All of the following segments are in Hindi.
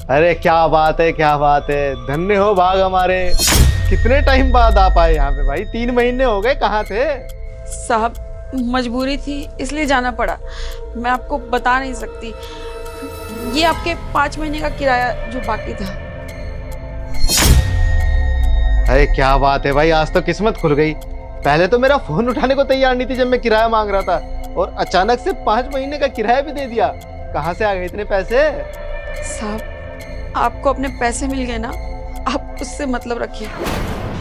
अरे क्या बात है, क्या बात है। धन्य हो भाग हमारे। कितने टाइम बाद आ पाए यहाँ पे भाई? 3 महीने हो गए, कहाँ थे? साहब मजबूरी थी इसलिए जाना पड़ा। मैं आपको बता नहीं सकती। ये आपके 5 महीने का किराया जो बाकी था। अरे क्या बात है भाई, आज तो किस्मत खुल गई। पहले तो मेरा फोन उठाने को तैयार नहीं थी जब मैं किराया मांग रहा था, और अचानक से 5 महीने का किराया भी दे दिया। कहाँ से आ गए इतने पैसे? साहब आपको अपने पैसे मिल गए ना, आप उससे मतलब रखिए।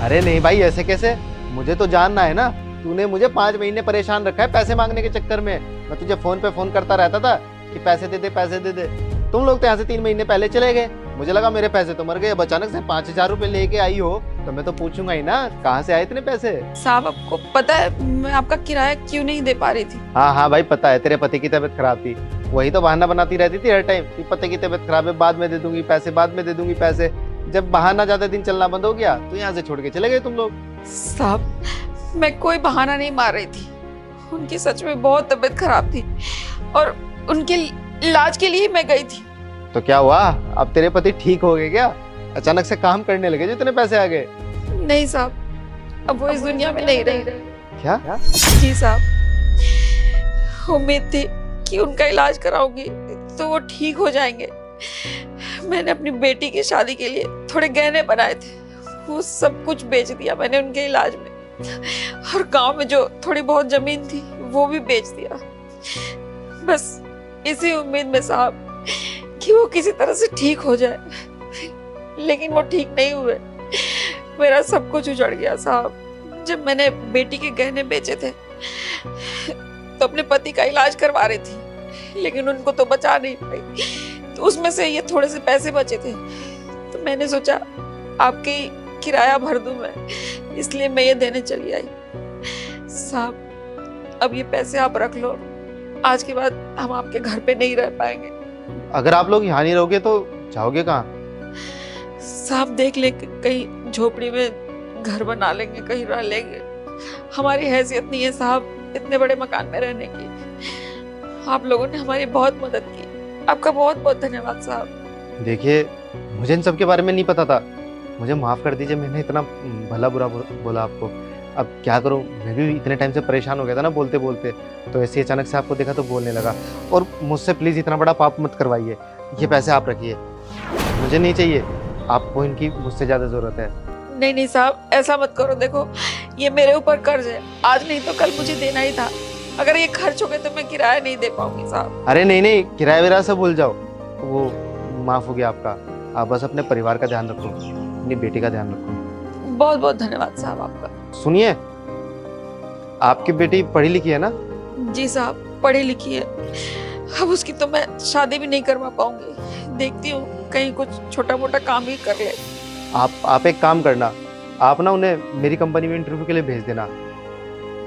अरे नहीं भाई, ऐसे कैसे? मुझे तो जानना है ना। तूने मुझे 5 महीने परेशान रखा है पैसे मांगने के चक्कर में। मैं तुझे फोन पे फोन करता रहता था कि पैसे दे दे, पैसे दे दे। तुम लोग तो यहाँ से 3 महीने पहले चले गए। मुझे लगा मेरे पैसे तो मर गए। अब अचानक से 5,000 रुपए लेके आई हो तो मैं तो पूछूंगा ही ना, कहाँ से आए इतने पैसे? साहब आपको पता है मैं आपका किराया क्यों नहीं दे पा रही थी? हाँ हाँ भाई, पता है। तेरे पति की तबीयत खराब थी, वही तो बहाना बनाती रहती थी हर टाइम कि पति की तबीयत खराब है, बाद में दे दूंगी पैसे, बाद में दे दूंगी पैसे। जब बहाना ज्यादा दिन चलना बंद हो गया तो यहाँ से छोड़ के चले गए तुम लोग। साहब मैं कोई बहाना नहीं मार रही थी। उनकी सच में बहुत तबीयत खराब थी और उनके इलाज के लिए मैं गई थी। तो क्या हुआ? अब तेरे पति ठीक हो गए क्या? अचानक से काम करने लगे जो इतने पैसे आ गए? नहीं साहब, अब वो इस दुनिया में नहीं रहे। क्या? जी साहब, उम्मीद थी कि उनका इलाज कराऊंगी तो वो ठीक हो जाएंगे। मैंने अपनी बेटी की शादी के लिए थोड़े गहने बनाए थे, वो सब कुछ बेच दिया मैंने उनके इलाज में। और गांव में जो थोड़ी बहुत जमीन थी वो भी बेच दिया, बस इसी उम्मीद में साहब कि वो किसी तरह से ठीक हो जाए। लेकिन वो ठीक नहीं हुए। मेरा सब कुछ उजड़ गया साहब। जब मैंने बेटी के गहने बेचे थे तो अपने पति का इलाज करवा रही थी, लेकिन उनको तो बचा नहीं पाई। तो उसमें से ये थोड़े से पैसे बचे थे, तो मैंने सोचा आपकी किराया भर दूं मैं, इसलिए मैं ये देने चली आई। साहब अब ये पैसे आप रख लो, आज के बाद हम आपके घर पे नहीं रह पाएंगे। अगर आप लोग यहाँ नहीं रहोगे तो जाओगे कहाँ? साहब देख ले, कहीं झोपड़ी में घर बना लेंगे, कहीं रह लेंगे। हमारी हैसियत नहीं है साहब इतने बड़े मकान में रहने की। आप लोगों ने हमारी बहुत मदद की, आपका बहुत बहुत धन्यवाद साहब। देखिए, मुझे इन सब के बारे में नहीं पता था। मुझे माफ कर दीजिए, मैंने इतना भला बुरा बोला आपको। अब क्या करूं, मैं भी इतने टाइम से परेशान हो गया था ना बोलते बोलते, तो ऐसे अचानक से आपको देखा तो बोलने लगा। और मुझसे प्लीज़ इतना बड़ा पाप मत करवाइए। ये पैसे आप रखिए, मुझे नहीं चाहिए। आपको इनकी मुझसे ज़्यादा ज़रूरत है। नहीं नहीं साहब, ऐसा मत करो। देखो ये मेरे ऊपर कर्ज है, आज नहीं तो कल मुझे देना ही था। अगर ये खर्च हो गए तो मैं किराया नहीं दे पाऊंगी साहब। अरे नहीं नहीं, किराया विराया सब भूल जाओ, वो माफ़ हो गया आपका। आप बस अपने परिवार का ध्यान रखो, अपनी बेटी का ध्यान रखो। बहुत बहुत धन्यवाद साहब आपका। सुनिए, आपकी बेटी पढ़ी लिखी है ना? जी साहब, पढ़ी लिखी है। अब उसकी तो मैं शादी भी नहीं करवा पाऊंगी। देखती हूँ कहीं कुछ छोटा मोटा काम ही कर ले। आप एक काम करना, आप ना उन्हें मेरी कंपनी में इंटरव्यू के लिए भेज देना।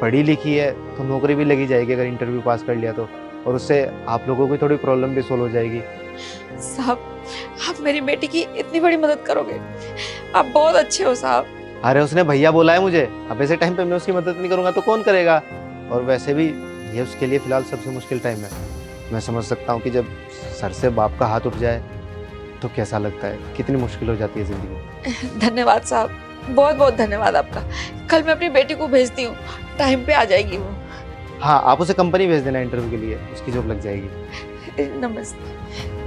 पढ़ी लिखी है तो नौकरी भी लगी जाएगी अगर इंटरव्यू पास कर लिया तो, और उससे आप लोगों की थोड़ी प्रॉब्लम भी सोल्व हो जाएगी। साहब आप मेरी बेटी की इतनी बड़ी मदद करोगे, आप बहुत अच्छे हो साहब। अरे उसने भैया बोला है मुझे, अब ऐसे टाइम पे मैं उसकी मदद नहीं करूंगा तो कौन करेगा? और वैसे भी ये उसके लिए फिलहाल सबसे मुश्किल टाइम है। मैं समझ सकता हूँ कि जब सर से बाप का हाथ उठ जाए तो कैसा लगता है, कितनी मुश्किल हो जाती है जिंदगी। धन्यवाद साहब, बहुत बहुत धन्यवाद आपका। कल मैं अपनी बेटी को भेजती हूँ, टाइम पे आ जाएगी वो। हाँ, आप उसे कंपनी भेज देना इंटरव्यू के लिए, उसकी जॉब लग जाएगी। नमस्ते।